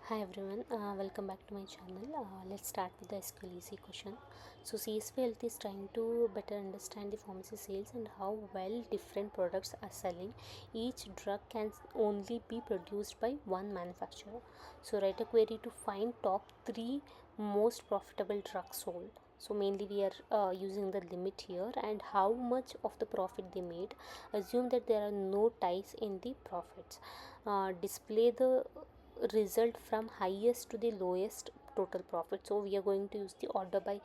Hi everyone, welcome back to my channel. Let's start with the SQL easy question. So CSV Health is trying to better understand the pharmacy sales and how well different products are selling. Each drug can only be produced by one manufacturer. So write a query to find top 3 most profitable drugs sold. So mainly we are using the limit here and how much of the profit they made. Assume that there are no ties in the profits. Display the result from highest to the lowest total profit. So we are going to use the order by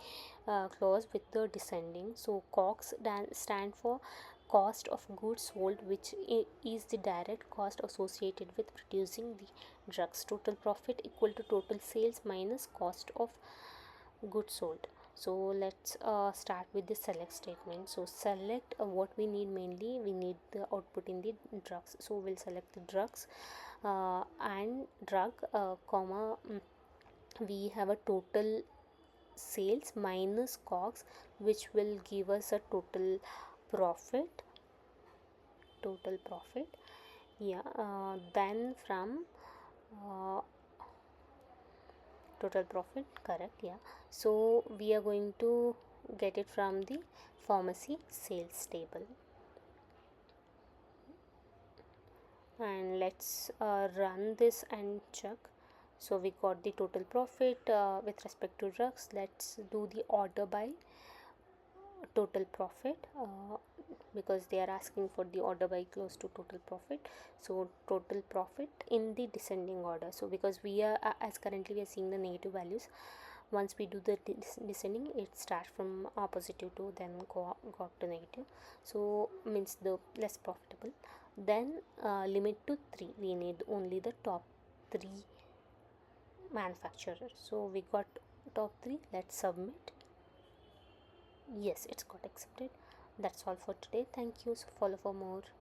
clause with the descending. So COGS stand for cost of goods sold, which is the direct cost associated with producing the drugs. Total profit equal to total sales minus cost of goods sold. So let's start with the select statement. So select what we need. Mainly we need the output in the drugs, so we'll select the drugs and drug comma we have a total sales minus cogs, which will give us a profit total profit. Yeah, then from uh, total profit, correct. Yeah, so we are going to get it from the pharmacy sales table. And let's run this and check. So we got the total profit with respect to drugs. Let's do the order by total profit because they are asking for the order by close to total profit. So total profit in the descending order. So because we are as currently we are seeing the negative values, once we do the descending, it starts from positive to then got to negative, so means the less profitable. Then limit to 3, we need only the top 3 manufacturers. So we got top 3. Let's submit. Yes, it's got accepted. That's all for today. Thank you. So follow for more.